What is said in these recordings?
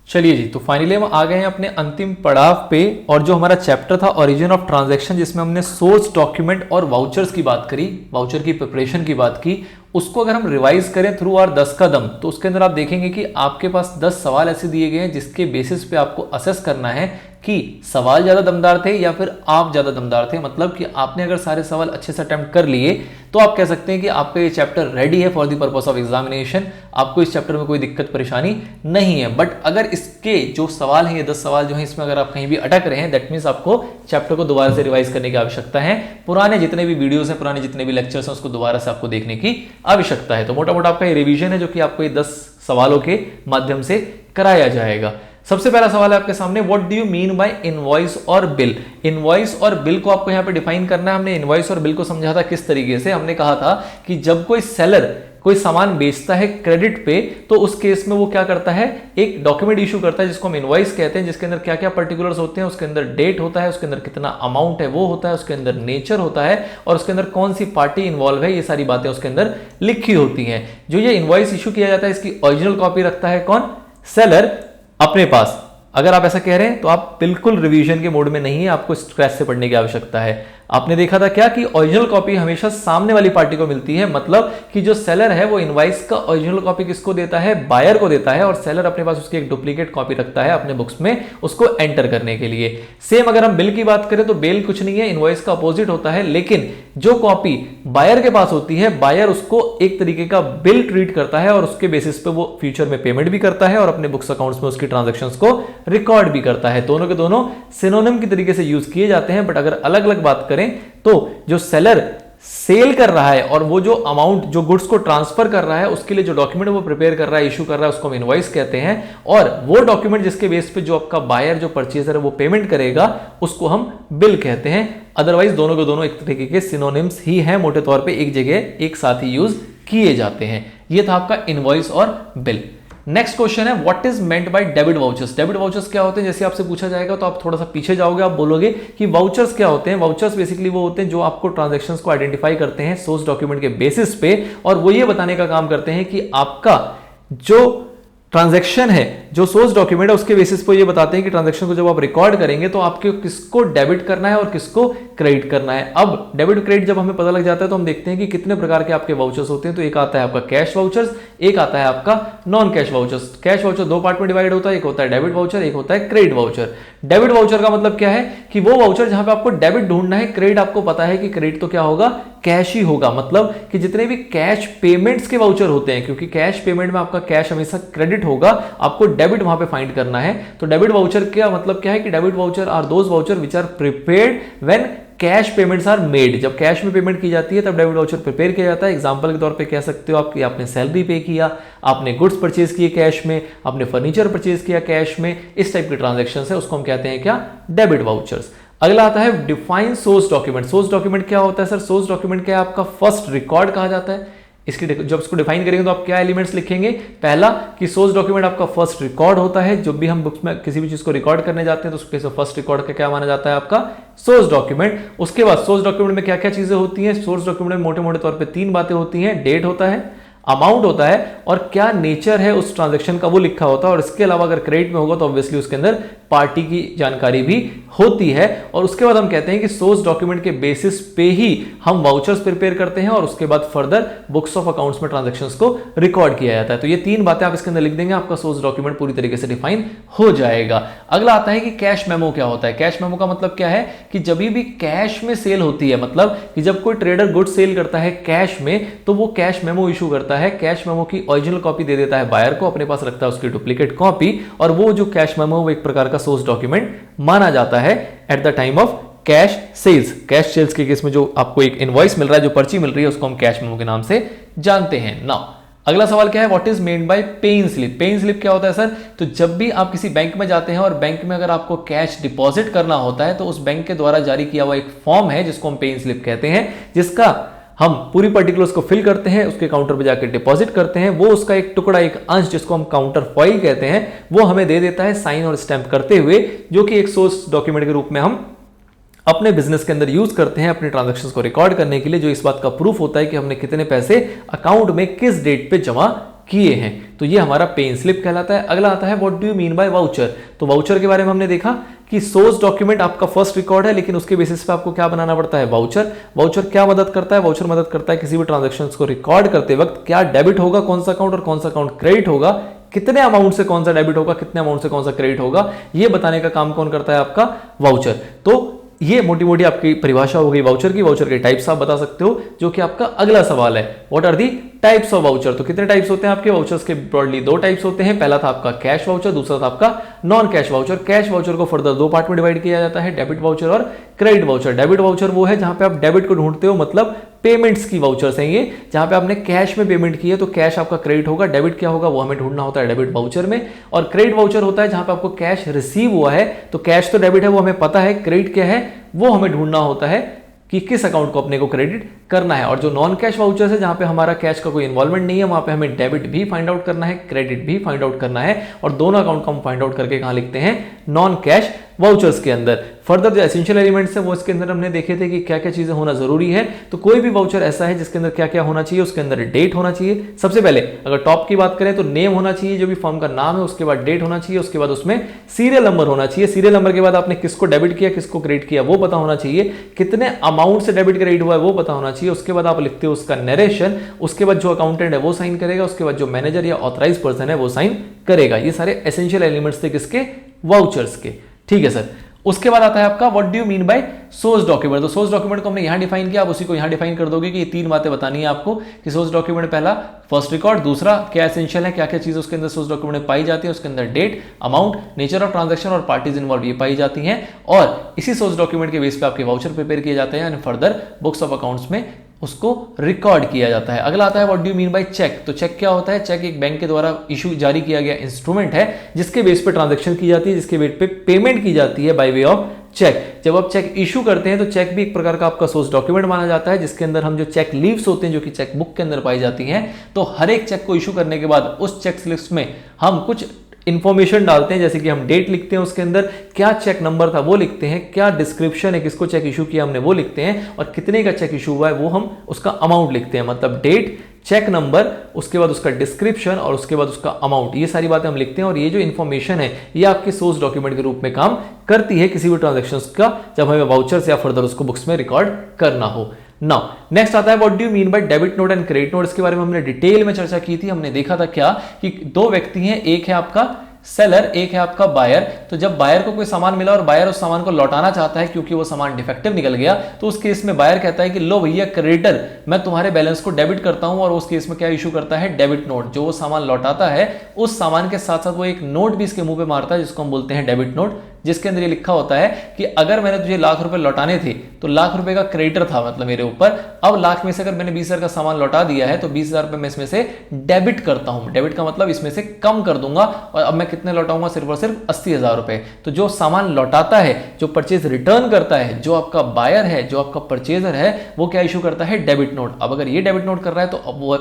चलिए जी, तो फाइनली हम आ गए हैं अपने अंतिम पड़ाव पे। और जो हमारा चैप्टर था ओरिजिन ऑफ ट्रांजैक्शन, जिसमें हमने सोर्स डॉक्यूमेंट और वाउचर्स की बात करी, वाउचर की प्रिपरेशन की बात की, उसको अगर हम रिवाइज करें थ्रू आवर 10 का दम, तो उसके अंदर आप देखेंगे कि आपके पास 10 सवाल ऐसे दिए गए हैं जिसके बेसिस पे आपको असेस करना है कि सवाल ज्यादा दमदार थे या फिर आप ज्यादा दमदार थे। मतलब कि आपने अगर सारे सवाल अच्छे से अटेम्प्ट कर लिए तो आप कह सकते हैं कि आपका ये चैप्टर रेडी है for the purpose of examination. आपको इस चैप्टर में कोई दिक्कत परेशानी नहीं है। बट अगर इसके जो सवाल हैं, ये 10 सवाल जो हैं, इसमें अगर आप कहीं भी अटक रहे हैं, दैट मीन्स आपको चैप्टर को दोबारा से रिवाइज करने की आवश्यकता है। पुराने जितने भी वीडियोस हैं, पुराने जितने भी लेक्चर्स हैं, उसको दोबारा से आपको देखने की आवश्यकता है। तो मोटा मोटा आपका ये रिवीजन है जो कि आपको ये 10 सवालों के माध्यम से कराया जाएगा। सबसे पहला सवाल है आपके सामने, what do you mean bye invoice और बिल। इनवॉइस और बिल को आपको यहां पे डिफाइन करना है। हमने इनवॉइस और बिल को समझा था किस तरीके से। हमने कहा था कि जब कोई सेलर कोई सामान बेचता है क्रेडिट पे, तो उस केस में वो क्या करता है, एक डॉक्यूमेंट इशू करता है जिसको हम इनवॉइस कहते हैं, जिसके अंदर क्या क्या पर्टिकुलर्स होते हैं। उसके अंदर डेट होता है, उसके अंदर कितना अमाउंट है वो होता है, उसके अंदर नेचर होता है, और उसके अंदर कौन सी पार्टी इन्वॉल्व है, ये सारी बातें उसके अंदर लिखी होती हैं। जो ये इनवॉइस इशू किया जाता है, इसकी ओरिजिनल कॉपी रखता है कौन, सेलर अपने पास। अगर आप ऐसा कह रहे हैं तो आप बिल्कुल रिवीजन के मोड में नहीं है, आपको स्क्रैच से पढ़ने की आवश्यकता है। आपने देखा था क्या कि ओरिजिनल कॉपी हमेशा सामने वाली पार्टी को मिलती है। मतलब कि जो सेलर है वो इनवॉइस का ओरिजिनल कॉपी किसको देता है, बायर को देता है, और सेलर अपने पास उसकी एक डुप्लीकेट कॉपी रखता है अपने बुक्स में उसको एंटर करने के लिए। सेम अगर हम बिल की बात करें तो बिल कुछ नहीं है, इनवॉइस का अपोजिट होता है। लेकिन जो कॉपी बायर के पास होती है, बायर उसको एक तरीके का बिल ट्रीट करता है और उसके बेसिस पे वो फ्यूचर में पेमेंट भी करता है और अपने बुक्स अकाउंट्स में उसकी ट्रांजैक्शंस को रिकॉर्ड भी करता है। दोनों के दोनों सिनोनिम की तरीके से यूज किए जाते हैं। बट अगर अलग अलग बात करें तो जो सेलर सेल कर रहा है और वो जो अमाउंट जो गुड्स को ट्रांसफर कर रहा है, उसके लिए जो डॉक्यूमेंट वो प्रिपेयर कर रहा है, इशू कर रहा है, उसको हम इनवॉइस कहते हैं। और वो डॉक्यूमेंट जिसके बेस पे जो आपका बायर जो परचेजर है वो पेमेंट करेगा, उसको हम बिल कहते हैं। अदरवाइज दोनों के दोनों एक तरीके के सिनोनिम्स ही हैं, मोटे तौर पे एक जगह एक साथ ही यूज किए जाते हैं। ये था आपका इनवॉइस और बिल। नेक्स्ट क्वेश्चन है, what is meant by debit vouchers. Debit vouchers क्या होते हैं, जैसे आपसे पूछा जाएगा तो आप थोड़ा सा पीछे जाओगे, आप बोलोगे कि वाउचर्स क्या होते हैं। वाउचर्स बेसिकली वो होते हैं जो आपको ट्रांजैक्शंस को आइडेंटिफाई करते हैं सोर्स डॉक्यूमेंट के बेसिस पे, और वो ये बताने का काम करते हैं कि आपका जो ट्रांजैक्शन है, जो सोर्स डॉक्यूमेंट है, उसके बेसिस पर ये बताते हैं कि ट्रांजैक्शन को जब आप रिकॉर्ड करेंगे तो आपको किसको डेबिट करना है और किसको क्रेडिट करना है। अब डेबिट क्रेडिट जब हमें पता लग जाता है तो हम देखते हैं कि कितने प्रकार के आपके वाउचर्स होते हैं। तो एक आता है आपका कैश वाउचर्स, एक आता है आपका non cash vouchers. Cash voucher दो पार्ट में डिवाइड होता है, एक होता है डेबिट वाउचर, एक होता है क्रेडिट वाउचर। डेबिट वाउचर का मतलब क्या है कि वो वाउचर जहां पे आपको डेबिट ढूंढना है, क्रेडिट आपको पता है कि क्रेडिट तो क्या होगा, कैश ही होगा। मतलब कि जितने भी कैश पेमेंट्स के वाउचर होते हैं, क्योंकि कैश पेमेंट में आपका कैश हमेशा क्रेडिट होगा, आपको डेबिट वहां पे फाइंड करना है। तो डेबिट वाउचर का मतलब क्या है कि debit voucher are those vouchers which are prepared when cash payments are made. जब कैश में पेमेंट की जाती है तब डेबिट वाउचर प्रिपेयर किया जाता है। एग्जांपल के तौर पे कह सकते हो आप कि आपने सैलरी पे किया, आपने गुड्स परचेज किए कैश में, आपने फर्नीचर परचेज किया कैश में, इस टाइप के ट्रांजैक्शन है, उसको हम कहते हैं क्या, डेबिट वाउचर्स। अगला आता है define source document. Source document क्या होता है सर, सोर्स डॉक्यूमेंट क्या है, आपका फर्स्ट रिकॉर्ड कहा जाता है। इसकी जब इसको डिफाइन करेंगे तो आप क्या एलिमेंट्स लिखेंगे, पहला कि सोर्स डॉक्यूमेंट आपका फर्स्ट रिकॉर्ड होता है। जब भी हम बुक्स में किसी भी चीज को रिकॉर्ड करने जाते हैं तो उसके फर्स्ट रिकॉर्ड का क्या माना जाता है, आपका सोर्स डॉक्यूमेंट। उसके बाद सोर्स डॉक्यूमेंट में क्या क्या चीजें होती हैं, सोर्स डॉक्यूमेंट में मोटे मोटे तौर पे 3 बातें होती हैं। डेट होता है, अमाउंट होता है, और क्या नेचर है उस ट्रांजैक्शन का वो लिखा होता है। और इसके अलावा अगर क्रेडिट में होगा तो ऑब्वियसली उसके अंदर पार्टी की जानकारी भी होती है। और उसके बाद हम कहते हैं कि सोर्स डॉक्यूमेंट के बेसिस पे ही हम वाउचर्स प्रिपेयर करते हैं और उसके बाद फर्दर बुक्स ऑफ अकाउंट्स में ट्रांजैक्शंस को रिकॉर्ड किया जाता है। तो ये 3 बातें आप इसके अंदर लिख देंगे, आपका सोर्स डॉक्यूमेंट पूरी तरीके से डिफाइन हो जाएगा। अगला आता है कि कैश मेमो क्या होता है। कैश मेमो का मतलब क्या है कि जब भी कैश में सेल होती है, मतलब कि जब कोई ट्रेडर गुड सेल करता है कैश में, तो वो कैश मेमो इशू करता है। कैश मेमो की ओरिजिनल कॉपी दे देता है बायर को, अपने पास रखता है उसकी डुप्लीकेट कॉपी, और वो जो कैश मेमो वो एक प्रकार का सोर्स डॉक्यूमेंट माना जाता है at the time of cash sales. Cash sales के केस में जो आपको एक इनवॉइस मिल रहा है, जो पर्ची मिल रही है, उसको हम कैश मेमो के नाम से जानते हैं। नाउ अगला सवाल क्या है, व्हाट इज मेंट बाय पे इन स्लिप। पे इन स्लिप क्या होता है सर, तो जब भी आप किसी बैंक में जाते हैं और बैंक में अगर आपको कैश डिपॉजिट करना होता है तो उस बैंक के द्वारा जारी किया हुआ एक फॉर्म है जिसको हम पे इन स्लिप कहते हैं, जिसका हम पूरी पर्टिकुलर्स को फिल करते हैं, उसके काउंटर पे जाकर डिपॉजिट करते हैं। वो उसका एक टुकड़ा, एक अंश जिसको हम काउंटर फॉइल कहते हैं, वो हमें दे देता है साइन और स्टैंप करते हुए, जो कि एक सोर्स डॉक्यूमेंट के रूप में हम अपने बिजनेस के अंदर यूज करते हैं अपने ट्रांजैक्शंस को रिकॉर्ड करने के लिए, जो इस बात का प्रूफ होता है कि हमने कितने पैसे अकाउंट में किस डेट पे जमा किए हैं। तो ये हमारा पे इन स्लिप कहलाता है। अगला आता है what do you mean bye voucher. तो वाउचर के बारे में हमने देखा कि सोर्स डॉक्यूमेंट आपका फर्स्ट रिकॉर्ड है, लेकिन उसके बेसिस पे आपको क्या बनाना पड़ता है, वाउचर। वाउचर क्या मदद करता है, वाउचर मदद करता है किसी भी ट्रांजैक्शंस को रिकॉर्ड करते वक्त क्या डेबिट होगा कौन सा अकाउंट और कौन सा अकाउंट क्रेडिट होगा, कितने अमाउंट से कौन सा डेबिट होगा, कितने अमाउंट से कौन सा क्रेडिट होगा, ये बताने का काम कौन करता है, आपका वाउचर। तो ये मोटी मोटी आपकी परिभाषा हो गई वाउचर की। वाउचर के टाइप्स आप बता सकते हो, जो कि आपका अगला सवाल है, what are the types of voucher. तो कितने टाइप्स होते हैं आपके वाउचर्स के, ब्रॉडली दो टाइप्स होते हैं। पहला था आपका कैश वाउचर, दूसरा था आपका non cash voucher. Cash voucher को फर्दर दो पार्ट में डिवाइड किया जाता है, डेबिट वाउचर और क्रेडिट वाउचर। डेबिट वाउचर वो है जहां पे आप डेबिट को ढूंढते हो, मतलब पेमेंट्स की वाउचर्स हैं ये, जहां पे आपने कैश में पेमेंट की है तो कैश आपका क्रेडिट होगा, डेबिट क्या होगा वो हमें ढूंढना होता है डेबिट वाउचर में। और क्रेडिट वाउचर होता है जहां पे आपको कैश रिसीव हुआ है, तो कैश तो डेबिट है वो हमें पता है, क्रेडिट क्या है वो हमें ढूंढना होता है कि किस अकाउंट को अपने को क्रेडिट करना है। और जो नॉन कैश वाउचर्स है जहां पे हमारा कैश का कोई इन्वॉल्वमेंट नहीं है, वहां पे हमें डेबिट भी फाइंड आउट करना है, क्रेडिट भी फाइंड आउट करना है, और दोनों अकाउंट को हम फाइंड आउट करके कहां लिखते हैं, नॉन कैश वाउचर्स के अंदर। फर्दर जो एसेंशियल एलिमेंट्स है वो इसके अंदर हमने देखे थे कि क्या क्या चीजें होना जरूरी है। तो कोई भी वाउचर ऐसा है जिसके अंदर क्या क्या होना चाहिए, उसके अंदर डेट होना चाहिए। सबसे पहले अगर टॉप की बात करें तो नेम होना चाहिए, जो भी फर्म का नाम है, उसके बाद डेट होना चाहिए, उसके बाद उसमें सीरियल नंबर होना चाहिए। सीरियल नंबर के बाद आपने किसको डेबिट किया किसको क्रेडिट किया वो पता होना चाहिए, कितने अमाउंट से डेबिट क्रेडिट हुआ है वो पता होना चाहिए। उसके बाद आप लिखते हो उसका नरेशन, उसके बाद जो अकाउंटेंट है वो साइन करेगा, उसके बाद जो मैनेजर या ऑथराइज पर्सन है वो साइन करेगा। ये सारे एसेंशियल एलिमेंट्स थे किसके, वाउचर्स के। ठीक है सर। उसके बाद आता है आपका what do you mean bye source document. तो सोर्स डॉक्यूमेंट को हमने यहां डिफाइन किया, आप उसी को यहां डिफाइन कर दोगे कि ये तीन बातें बतानी है आपको कि सोर्स डॉक्यूमेंट पहला फर्स्ट रिकॉर्ड, दूसरा क्या एसेंशियल है, क्या क्या चीजें उसके अंदर सोर्स डॉक्यूमेंट में पाई जाती है, उसके अंदर date, amount, nature of transaction और पार्टीज इन्वॉल्व ये पाई जाती हैं। और इसी सोर्स डॉक्यूमेंट के बेस पे आपके वाउचर प्रिपेयर किए जाते हैं, फर्दर बुक्स ऑफ अकाउंट्स में उसको रिकॉर्ड किया जाता है। अगला आता है what do you mean by cheque. तो चेक क्या होता है, चेक एक बैंक के द्वारा इशू जारी किया गया इंस्ट्रूमेंट है जिसके बेस पे ट्रांजैक्शन की जाती है, जिसके बेस पे पेमेंट की जाती है बाय वे ऑफ चेक। जब आप चेक इशू करते हैं तो चेक भी एक प्रकार का आपका सोर्स डॉक्यूमेंट माना जाता है, जिसके अंदर हम जो चेक लीव्स होते हैं जो कि चेक बुक के अंदर पाई जाती हैं, तो हर एक चेक को इशू करने के बाद उस चेक लिस्ट में हम कुछ इंफॉर्मेशन डालते हैं, जैसे कि हम डेट लिखते हैं, उसके अंदर क्या चेक नंबर था वो लिखते हैं, क्या डिस्क्रिप्शन है किसको चेक इशू किया हमने वो लिखते हैं, और कितने का चेक इशू हुआ है वो हम उसका अमाउंट लिखते हैं। मतलब डेट, चेक नंबर, उसके बाद उसका डिस्क्रिप्शन और उसके बाद उसका अमाउंट, ये सारी बातें हम लिखते हैं। और ये जो इन्फॉर्मेशन है ये आपके सोर्स डॉक्यूमेंट के रूप में काम करती है किसी भी ट्रांजैक्शंस का, जब हमें वाउचर्स या फर्दर उसको बुक्स में रिकॉर्ड करना हो। नाउ नेक्स्ट आता है what do you mean bye debit note and credit note. इसके बारे में हमने डिटेल में चर्चा की थी। हमने देखा था क्या कि दो व्यक्ति हैं, एक है आपका सेलर, एक है आपका बायर। तो जब बायर को कोई सामान मिला और बायर उस सामान को लौटाना चाहता है क्योंकि वो सामान डिफेक्टिव निकल गया, तो उस केस में बायर कहता है कि लो भैया क्रेडिटर, मैं तुम्हारे बैलेंस को डेबिट करता हूं, और उस केस में क्या इशू करता है, डेबिट नोट। जो वो सामान लौटाता है उस सामान के साथ साथ वो एक नोट भी इसके मुंह पे मारता है जिसको हम बोलते हैं डेबिट नोट, जिसके अंदर ये लिखा होता है कि अगर मैंने तुझे लाख रुपए लौटाने थे तो लाख रुपए का क्रेडिटर था मतलब मेरे ऊपर, अब लाख में से अगर मैंने 20,000 का सामान लौटा दिया है तो 20,000 रुपए मैं इसमें से डेबिट करता हूं। डेबिट का मतलब इसमें से कम कर दूंगा, और अब मैं कितने लौटाऊंगा, सिर्फ और सिर्फ 80,000 रुपए। तो जो सामान लौटाता है, जो परचेज रिटर्न करता है, जो आपका बायर है, जो आपका परचेजर है, वो क्या इशू करता है, डेबिट नोट। अब अगर ये डेबिट नोट कर रहा है तो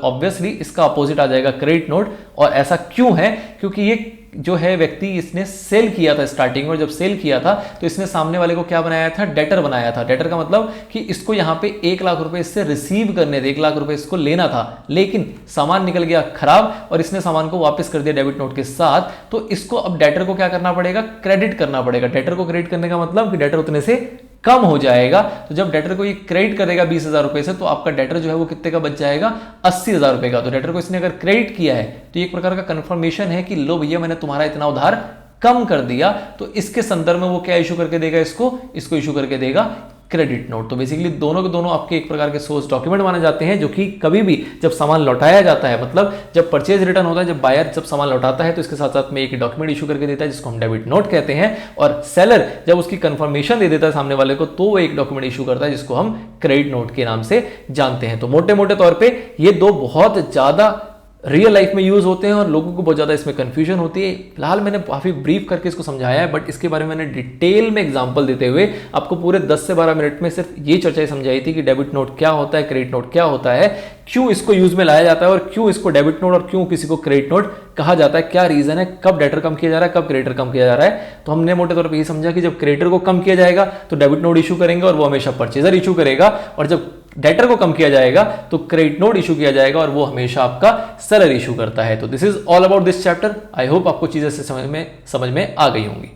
ऑब्वियसली इसका अपोजिट आ जाएगा क्रेडिट नोट। और ऐसा क्यों है, क्योंकि ये जो है व्यक्ति इसने सेल किया था स्टार्टिंग में, जब सेल किया था तो इसने सामने वाले को क्या बनाया था, डेटर बनाया था। डेटर का मतलब कि इसको यहां पे 1 लाख रुपए इससे रिसीव करने थे, 1 लाख रुपए इसको लेना था, लेकिन सामान निकल गया खराब और इसने सामान को वापस कर दिया डेबिट नोट के साथ। तो इसको अब डेटर को क्या करना पड़ेगा, क्रेडिट करना पड़ेगा। डेटर को क्रेडिट करने का मतलब कि डेटर उतने से कम हो जाएगा। तो जब डेटर को ये क्रेडिट करेगा 20,000 रुपए से, तो आपका डेटर जो है वो कितने का बच जाएगा, 80,000 रुपए का। तो डेटर को इसने अगर क्रेडिट किया है तो ये एक प्रकार का कंफर्मेशन है कि लो भैया मैंने तुम्हारा इतना उधार कम कर दिया। तो इसके संदर्भ में वो क्या इशू करके देगा, इसको इशू करके देगा क्रेडिट नोट। तो बेसिकली दोनों के दोनों आपके एक प्रकार के सोर्स डॉक्यूमेंट माने जाते हैं, जो कि कभी भी जब सामान लौटाया जाता है, मतलब जब परचेज रिटर्न होता है, जब बायर जब सामान लौटाता है तो इसके साथ साथ में एक डॉक्यूमेंट इशू करके देता है जिसको हम डेबिट नोट कहते हैं, और सेलर जब उसकी कंफर्मेशन दे देता है सामने वाले को तो वो एक डॉक्यूमेंट इशू करता है जिसको हम क्रेडिट नोट के नाम से जानते हैं। तो मोटे मोटे तौर पर ये दो बहुत ज्यादा रियल लाइफ में यूज होते हैं और लोगों को बहुत ज्यादा इसमें कंफ्यूजन होती है। फिलहाल मैंने काफी ब्रीफ करके इसको समझाया है, बट इसके बारे में मैंने डिटेल में एग्जांपल देते हुए आपको पूरे 10 से 12 मिनट में सिर्फ ये चर्चा समझाई थी कि डेबिट नोट क्या होता है, क्रेडिट नोट क्या होता है, क्यों इसको यूज में लाया जाता है और क्यों इसको डेबिट नोट और क्यों किसी को क्रेडिट नोट कहा जाता है, क्या रीजन है, कब डेटर कम किया जा रहा है, कब क्रेडिटर कम किया जा रहा है। तो हमने मोटे तौर पर यही समझा कि जब क्रेडिटर को कम किया जाएगा तो डेबिट नोट इशू करेंगे और वो हमेशा परचेजर इशू करेगा, और जब डेटर को कम किया जाएगा तो क्रेडिट नोट इशू किया जाएगा और वो हमेशा आपका सेलर इशू करता है। तो this is all about this chapter. I hope आपको चीजें से समझ में आ गई होंगी।